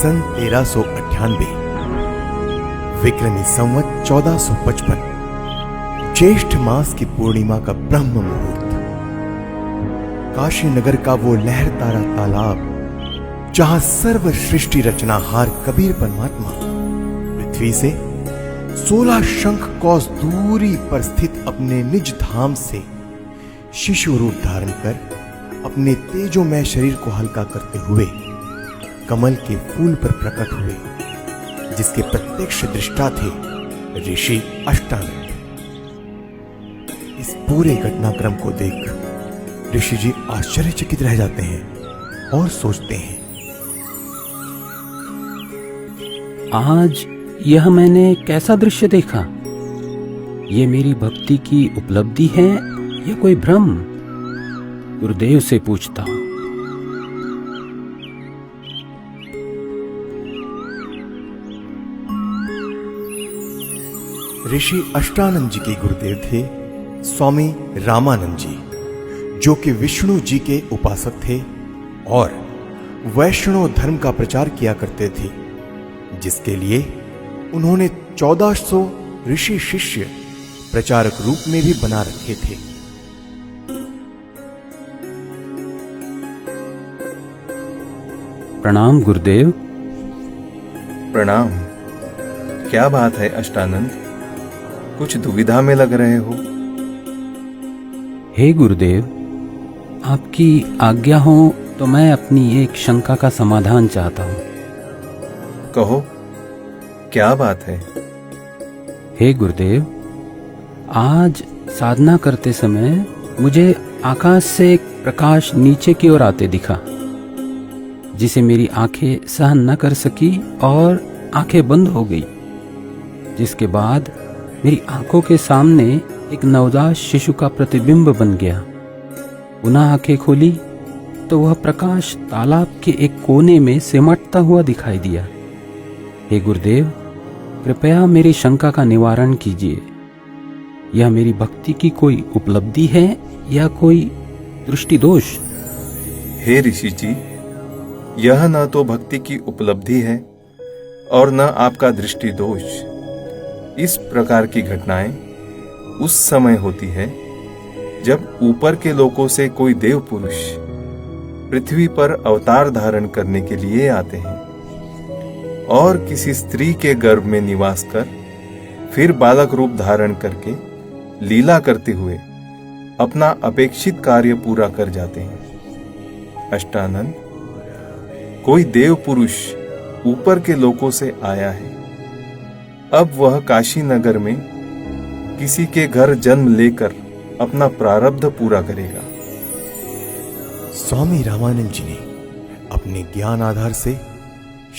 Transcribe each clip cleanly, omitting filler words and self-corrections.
सन 1398 विक्रमी संवत 1455 ज्येष्ठ मास की पूर्णिमा का ब्रह्म मुहूर्त, काशी नगर का वो लहरतारा तालाब जहां सर्व सृष्टि रचनाहार कबीर परमात्मा पृथ्वी से 16 शंख कौस दूरी पर स्थित अपने निज धाम से शिशु रूप धारण कर अपने तेजोमय शरीर को हल्का करते हुए कमल के फूल पर प्रकट हुए, जिसके प्रत्यक्ष दृष्टा थे ऋषि अष्टानंद। इस पूरे घटनाक्रम को देख ऋषि जी आश्चर्यचकित रह जाते हैं और सोचते हैं, आज यह मैंने कैसा दृश्य देखा? ये मेरी भक्ति की उपलब्धि है या कोई भ्रम? गुरुदेव से पूछता हूं। ऋषि अष्टानंद जी के गुरुदेव थे स्वामी रामानंद जी, जो कि विष्णु जी के उपासक थे और वैष्णव धर्म का प्रचार किया करते थे, जिसके लिए उन्होंने 1400 ऋषि शिष्य प्रचारक रूप में भी बना रखे थे। प्रणाम गुरुदेव। प्रणाम। क्या बात है अष्टानंद, कुछ दुविधा में लग रहे हो? हे गुरुदेव, आपकी आज्ञा हो तो मैं अपनी एक शंका का समाधान चाहता हूँ। कहो, क्या बात है? हे गुरुदेव, आज साधना करते समय मुझे आकाश से एक प्रकाश नीचे की ओर आते दिखा, जिसे मेरी आंखें सहन न कर सकी और आंखें बंद हो गई, जिसके बाद मेरी आंखों के सामने एक नवजात शिशु का प्रतिबिंब बन गया। पुनः आंखें खोली तो वह प्रकाश तालाब के एक कोने में सिमटता हुआ दिखाई दिया। हे गुरुदेव, कृपया मेरी शंका का निवारण कीजिए। यह मेरी भक्ति की कोई उपलब्धि है या कोई दृष्टि दोष? हे ऋषि जी, यह न तो भक्ति की उपलब्धि है और न आपका दृष्टि दोष। इस प्रकार की घटनाएं उस समय होती है जब ऊपर के लोकों से कोई देव पुरुष पृथ्वी पर अवतार धारण करने के लिए आते हैं और किसी स्त्री के गर्भ में निवास कर फिर बालक रूप धारण करके लीला करते हुए अपना अपेक्षित कार्य पूरा कर जाते हैं। अष्टानंद, कोई देव पुरुष ऊपर के लोकों से आया है। अब वह काशी नगर में किसी के घर जन्म लेकर अपना प्रारब्ध पूरा करेगा। स्वामी रामानंद जी ने अपने ज्ञान आधार से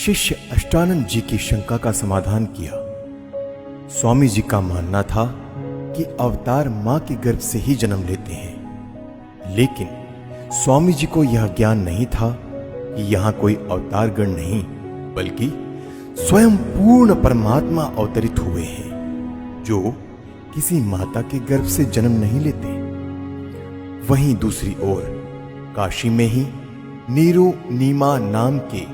शिष्य अष्टानंद जी की शंका का समाधान किया। स्वामी जी का मानना था कि अवतार मां के गर्भ से ही जन्म लेते हैं, लेकिन स्वामी जी को यह ज्ञान नहीं था कि यहां कोई अवतार गण नहीं, बल्कि स्वयं पूर्ण परमात्मा अवतरित हुए हैं, जो किसी माता के गर्भ से जन्म नहीं लेते। वहीं दूसरी ओर काशी में ही नीरू नीमा नाम के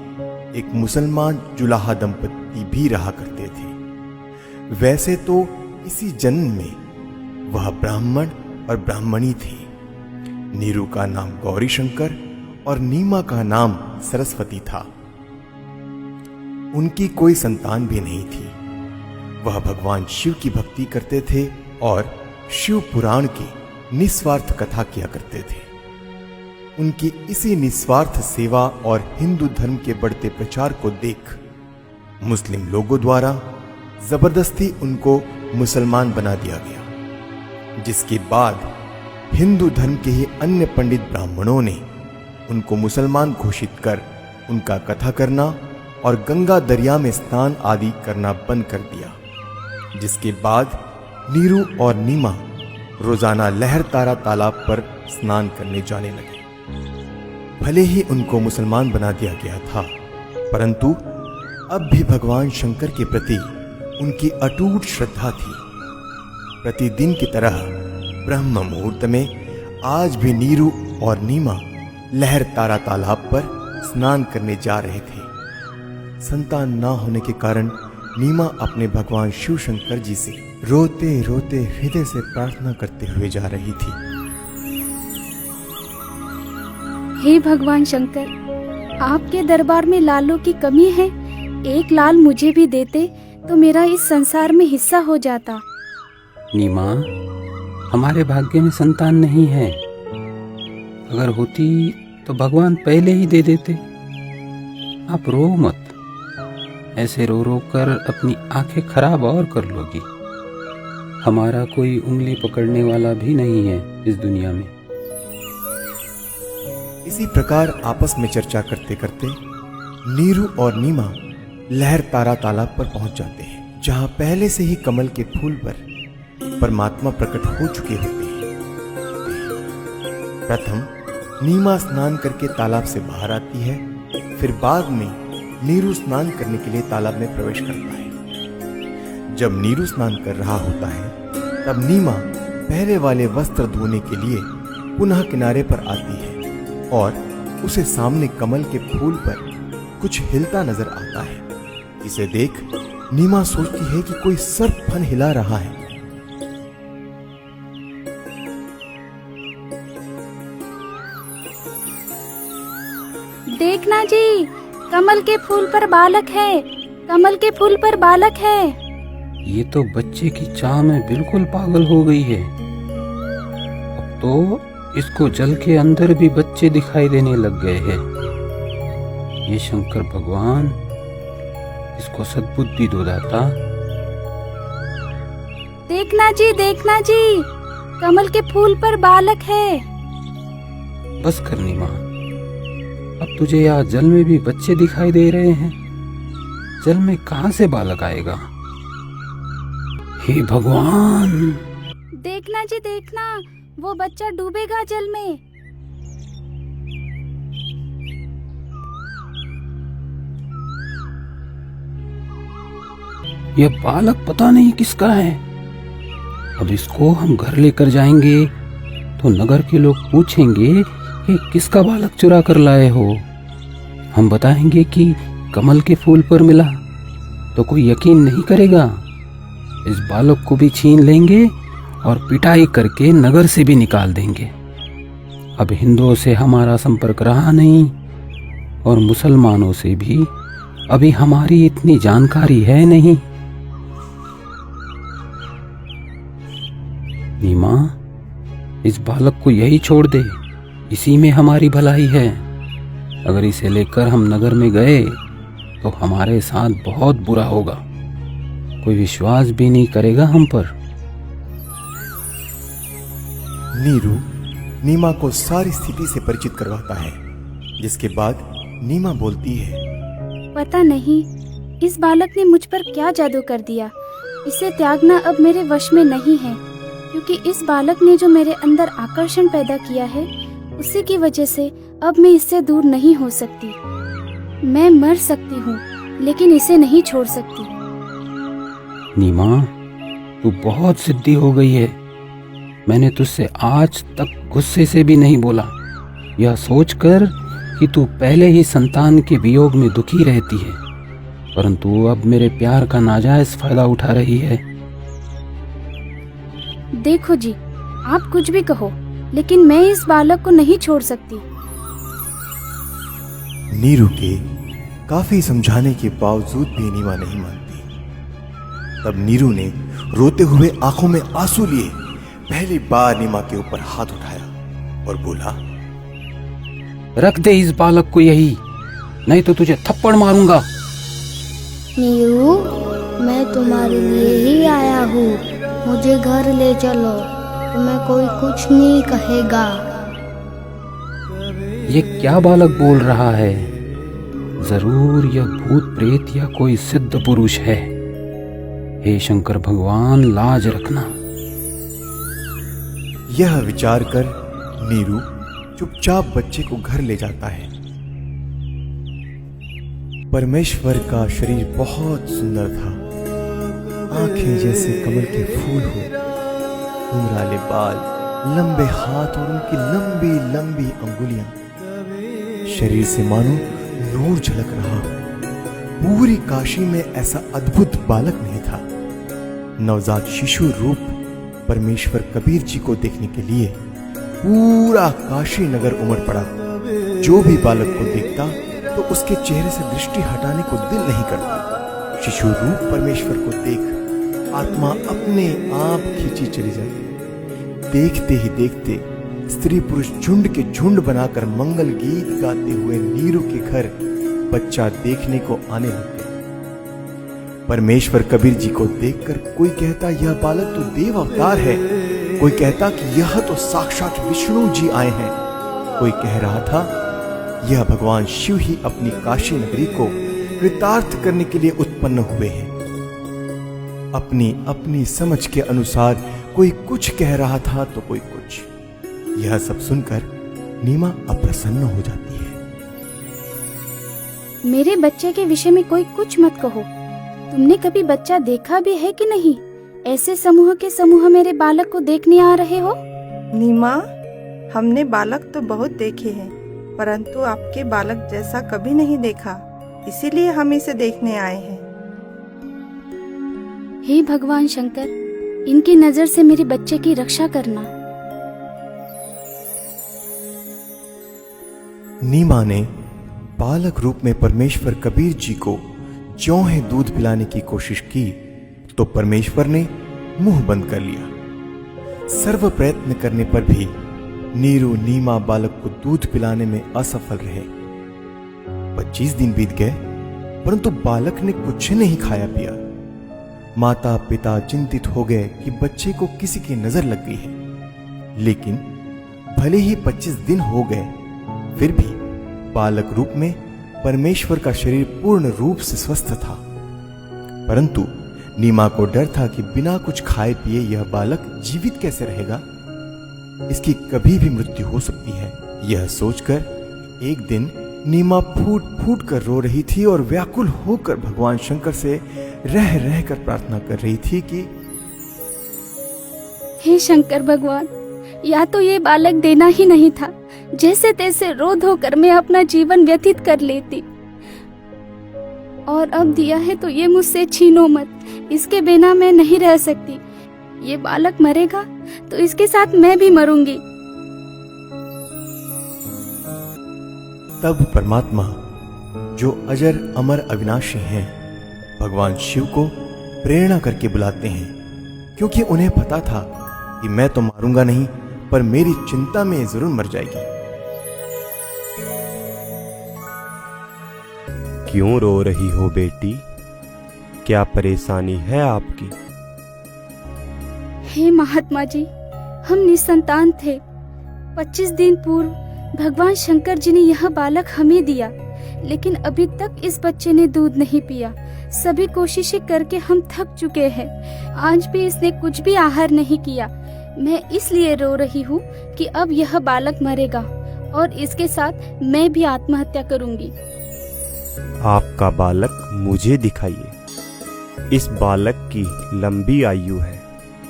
एक मुसलमान जुलाहा दंपति भी रहा करते थे। वैसे तो इसी जन्म में वह ब्राह्मण और ब्राह्मणी थे। नीरू का नाम गौरी शंकर और नीमा का नाम सरस्वती था। उनकी कोई संतान भी नहीं थी। वह भगवान शिव की भक्ति करते थे और शिव पुराण की निस्वार्थ कथा किया करते थे। उनकी इसी निस्वार्थ सेवा और हिंदू धर्म के बढ़ते प्रचार को देख मुस्लिम लोगों द्वारा जबरदस्ती उनको मुसलमान बना दिया गया, जिसके बाद हिंदू धर्म के ही अन्य पंडित ब्राह्मणों ने उनको मुसलमान घोषित कर उनका कथा करना और गंगा दरिया में स्नान आदि करना बंद कर दिया, जिसके बाद नीरू और नीमा रोजाना लहरतारा तालाब पर स्नान करने जाने लगे। भले ही उनको मुसलमान बना दिया गया था, परंतु अब भी भगवान शंकर के प्रति उनकी अटूट श्रद्धा थी। प्रतिदिन की तरह ब्रह्म मुहूर्त में आज भी नीरू और नीमा लहरतारा तालाब पर स्नान करने जा रहे थे। संतान ना होने के कारण नीमा अपने भगवान शिव शंकर जी से रोते रोते हृदय से प्रार्थना करते हुए जा रही थी। हे भगवान शंकर, आपके दरबार में लालों की कमी है। एक लाल मुझे भी देते तो मेरा इस संसार में हिस्सा हो जाता। नीमा, हमारे भाग्य में संतान नहीं है। अगर होती तो भगवान पहले ही दे देते। आप रो मत। ऐसे रो रो कर अपनी आंखें खराब और कर लोगी। हमारा कोई उंगली पकड़ने वाला भी नहीं है इस दुनिया में। इसी प्रकार आपस में चर्चा करते करते नीरू और नीमा लहर तारा तालाब पर पहुंच जाते हैं, जहां पहले से ही कमल के फूल पर परमात्मा प्रकट हो चुके होते हैं। प्रथम नीमा स्नान करके तालाब से बाहर आती है, फिर बाद में नीरू स्नान करने के लिए तालाब में प्रवेश करता है। जब नीरू स्नान कर रहा होता है तब नीमा पहले वाले वस्त्र धोने के लिए पुनः किनारे पर आती है और उसे सामने कमल के फूल पर कुछ हिलता नजर आता है। इसे देख नीमा सोचती है कि कोई सर्प फन हिला रहा है। देखना जी, कमल के फूल पर बालक है। कमल के फूल पर बालक है। ये तो बच्चे की चाह में बिल्कुल पागल हो गई है। अब तो इसको जल के अंदर भी बच्चे दिखाई देने लग गए हैं। ये शंकर भगवान, इसको सद्बुद्धि दो दाता। देखना जी, कमल के फूल पर बालक है। बस कर नीमा, अब तुझे यहाँ जल में भी बच्चे दिखाई दे रहे हैं। जल में कहाँ से बालक आएगा? हे भगवान! देखना जी, देखना, वो बच्चा डूबेगा जल में। यह बालक पता नहीं किसका है। अब इसको हम घर लेकर जाएंगे तो नगर के लोग पूछेंगे कि किसका बालक चुरा कर लाए हो। हम बताएंगे कि कमल के फूल पर मिला तो कोई यकीन नहीं करेगा। इस बालक को भी छीन लेंगे और पिटाई करके नगर से भी निकाल देंगे। अब हिंदुओं से हमारा संपर्क रहा नहीं और मुसलमानों से भी अभी हमारी इतनी जानकारी है नहीं। नीमा, इस बालक को यही छोड़ दे, इसी में हमारी भलाई है। अगर इसे लेकर हम नगर में गए तो हमारे साथ बहुत बुरा होगा। कोई विश्वास भी नहीं करेगा हम पर। नीरू नीमा को सारी स्थिति से परिचित करवाता है, जिसके बाद नीमा बोलती है, पता नहीं इस बालक ने मुझ पर क्या जादू कर दिया। इसे त्यागना अब मेरे वश में नहीं है, क्योंकि इस बालक ने जो मेरे अंदर आकर्षण पैदा किया है, उसी की वजह से अब मैं इससे दूर नहीं हो सकती। मैं मर सकती हूँ लेकिन इसे नहीं छोड़ सकती। नीमा, तू बहुत जिद्दी हो गई है। मैंने तुझसे आज तक गुस्से से भी नहीं बोला, यह सोचकर कि तू पहले ही संतान के वियोग में दुखी रहती है, परंतु अब मेरे प्यार का नाजायज फायदा उठा रही है। देखो जी, आप कुछ भी कहो, लेकिन मैं इस बालक को नहीं छोड़ सकती। नीरू के काफी समझाने के बावजूद भी नीमा नहीं मानती। तब नीरू ने रोते हुए आंखों में आंसू लिए पहली बार नीमा के ऊपर हाथ उठाया और बोला, रख दे इस बालक को यही, नहीं तो तुझे थप्पड़ मारूंगा। नीरू, मैं तुम्हारे लिए ही आया हूँ। मुझे घर ले चलो, तुम्हें कोई कुछ नहीं कहेगा। ये क्या बालक बोल रहा है? जरूर यह भूत प्रेत या कोई सिद्ध पुरुष है। हे शंकर भगवान, लाज रखना। यह विचार कर नीरू चुपचाप बच्चे को घर ले जाता है। परमेश्वर का शरीर बहुत सुंदर था। आंखें जैसे कमल के फूल हो, घुंघराले बाल, लंबे हाथ और उनकी लंबी लंबी अंगुलियां। शरीर से मानो नूर झलक रहा हो। पूरी काशी में ऐसा अद्भुत बालक नहीं था। नवजात शिशु रूप परमेश्वर कबीर जी को देखने के लिए पूरा काशी नगर उमड़ पड़ा। जो भी बालक को देखता तो उसके चेहरे से दृष्टि हटाने को दिल नहीं करता। शिशु रूप परमेश्वर को देख आत्मा अपने आप खींची चली जाती। देखते ही देखते स्त्री पुरुष झुंड के झुंड बनाकर मंगल गीत गाते हुए नीरू के घर बच्चा देखने को आने लग गए। परमेश्वर कबीर जी को देखकर कोई कहता यह बालक तो देव अवतार है, कोई कहता कि यह तो साक्षात विष्णु जी आए हैं, कोई कह रहा था यह भगवान शिव ही अपनी काशी नगरी को कृतार्थ करने के लिए उत्पन्न हुए हैं। अपनी अपनी समझ के अनुसार कोई कुछ कह रहा था तो कोई कुछ। यह सब सुनकर नीमा अप्रसन्न हो जाती है। मेरे बच्चे के विषय में कोई कुछ मत कहो। तुमने कभी बच्चा देखा भी है कि नहीं? ऐसे समूह के समूह मेरे बालक को देखने आ रहे हो। नीमा, हमने बालक तो बहुत देखे हैं, परंतु आपके बालक जैसा कभी नहीं देखा, इसीलिए हम इसे देखने आए हैं। हे भगवान शंकर, इनकी नजर से मेरे बच्चे की रक्षा करना। नीमा ने बालक रूप में परमेश्वर कबीर जी को ज्यों है दूध पिलाने की कोशिश की तो परमेश्वर ने मुंह बंद कर लिया। सर्व प्रयत्न करने पर भी नीरू नीमा बालक को दूध पिलाने में असफल रहे। 25 दिन बीत गए परंतु बालक ने कुछ नहीं खाया पिया। माता पिता चिंतित हो गए कि बच्चे को किसी की नजर लग गई है। लेकिन भले ही 25 दिन हो गए फिर भी बालक रूप में परमेश्वर का शरीर पूर्ण रूप से स्वस्थ था। परंतु नीमा को डर था कि बिना कुछ खाए पिए यह बालक जीवित कैसे रहेगा, इसकी कभी भी मृत्यु हो सकती है। यह सोचकर एक दिन नीमा फूट फूट कर रो रही थी और व्याकुल होकर भगवान शंकर से रह रह कर प्रार्थना कर रही थी कि हे शंकर भगवान, या तो ये बालक देना ही नहीं था, जैसे तैसे रो धो कर मैं अपना जीवन व्यतीत कर लेती, और अब दिया है तो ये मुझसे छीनो मत, इसके बिना मैं नहीं रह सकती। ये बालक मरेगा तो इसके साथ मैं भी मरूंगी। तब परमात्मा जो अजर अमर अविनाशी हैं भगवान शिव को प्रेरणा करके बुलाते हैं, क्योंकि उन्हें पता था कि मैं तो मारूंगा नहीं पर मेरी चिंता में जरूर मर जाएगी। क्यों रो रही हो बेटी? क्या परेशानी है आपकी? हे महात्मा जी, हम निसंतान थे। 25 दिन पूर्व भगवान शंकर जी ने यह बालक हमें दिया, लेकिन अभी तक इस बच्चे ने दूध नहीं पिया। सभी कोशिशें करके हम थक चुके हैं। आज भी इसने कुछ भी आहार नहीं किया। मैं इसलिए रो रही हूँ कि अब यह बालक मरेगा और इसके साथ मैं भी आत्महत्या करूंगी। आपका बालक मुझे दिखाइए। इस बालक की लंबी आयु है,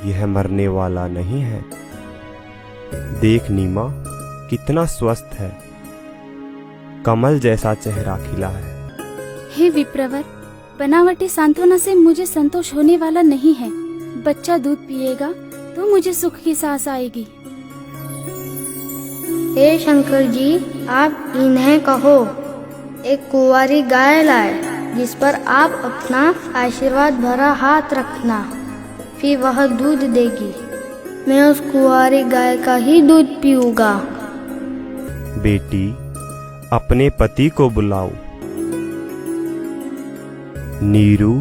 यह मरने वाला नहीं है। देख नीमा, कितना स्वस्थ है, कमल जैसा चेहरा खिला है। हे विप्रवर, बनावटी सांत्वना से मुझे संतोष होने वाला नहीं है। बच्चा दूध पिएगा तो मुझे सुख की सांस आएगी। हे शंकर जी, आप इन्हें कहो एक कुंवारी गाय लाए, जिस पर आप अपना आशीर्वाद भरा हाथ रखना, फिर वह दूध देगी। मैं उस कुंवारी गाय का ही दूध पीऊंगा। बेटी, अपने पति को बुलाओ। नीरू,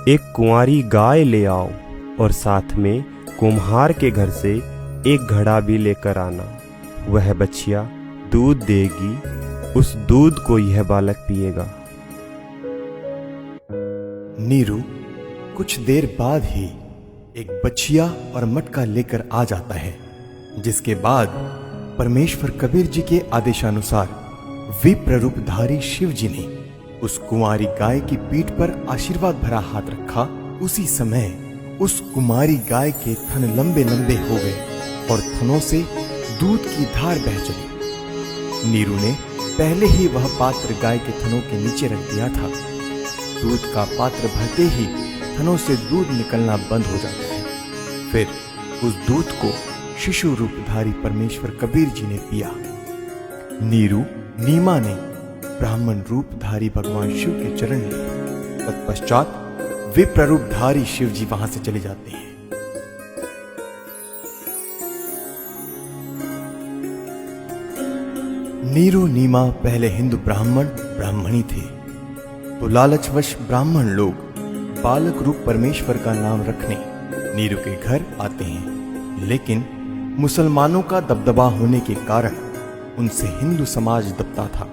एक कुंवारी गाय ले आओ और साथ में कुम्हार के घर से एक घड़ा भी लेकर आना। वह बछिया दूध देगी, उस दूध को यह बालक पिएगा। नीरू कुछ देर बाद ही एक बछिया और मटका लेकर आ जाता है, जिसके बाद परमेश्वर कबीर जी के आदेशानुसार विप्र रूपधारी शिव जी ने उस कुंवारी गाय की पीठ पर आशीर्वाद भरा हाथ रखा। उसी समय उस कुमारी गाय के थन लंबे लंबे हो गए और थनों से दूध की धार बह चली। नीरू ने पहले ही वह पात्र गाय के थनों के नीचे रख दिया था। दूध का पात्र भरते ही थनों से दूध निकलना बंद हो जाता है। फिर उस दूध को शिशु रूपधारी परमेश्वर कबीर जी ने पिया। नीरू नीमा ने ब्राह्मण रूपधारी भगवान शिव के चरण लिए। तत्पश्चात विप्र रूपधारी शिव जी वहां से चले जाते हैं। नीरू नीमा पहले हिंदू ब्राह्मणी थे, तो लालचवश ब्राह्मण लोग बालक रूप परमेश्वर का नाम रखने नीरू के घर आते हैं। लेकिन मुसलमानों का दबदबा होने के कारण उनसे हिंदू समाज दबता था।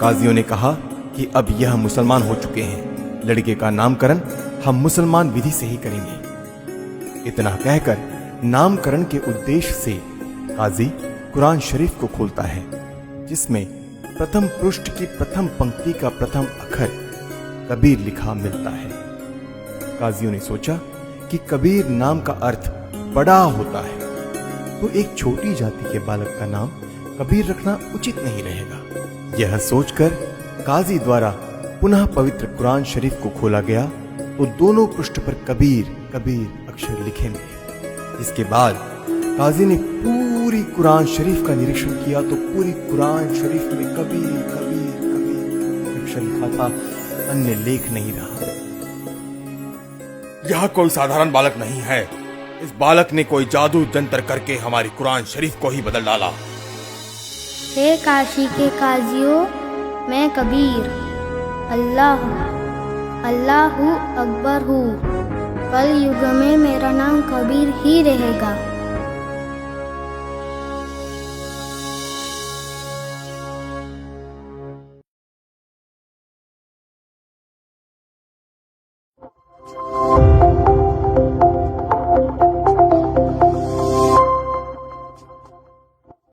काजियों ने कहा कि अब यह मुसलमान हो चुके हैं, लड़के का नामकरण हम मुसलमान विधि से ही करेंगे। इतना कहकर नामकरण के उद्देश्य से काजी कुरान शरीफ को खोलता है, जिसमें प्रथम पृष्ठ की प्रथम पंक्ति का प्रथम अक्षर कबीर लिखा मिलता है। काजियों ने सोचा कि कबीर नाम का अर्थ बड़ा होता है, तो एक छोटी जाति के बालक का नाम कबीर रखना उचित नहीं रहेगा। यह सोचकर काजी द्वारा पुनः पवित्र कुरान शरीफ को खोला गया, तो दोनों पृष्ठ पर कबीर कबीर अक्षर लिखे मिले। इसके बाद काजी ने पूरी कुरान शरीफ का निरीक्षण किया, तो पूरी कुरान शरीफ में कबीर कबीर कबीर अक्षर लिखा था, अन्य लेख नहीं रहा। यह कोई साधारण बालक नहीं है। इस बालक ने कोई जादू जंतर करके हमारी कुरान शरीफ को ही बदल डाला। हे काशी के काजियों, मैं कबीर अल्लाह अकबर हूँ। कल युग में मेरा नाम कबीर ही रहेगा।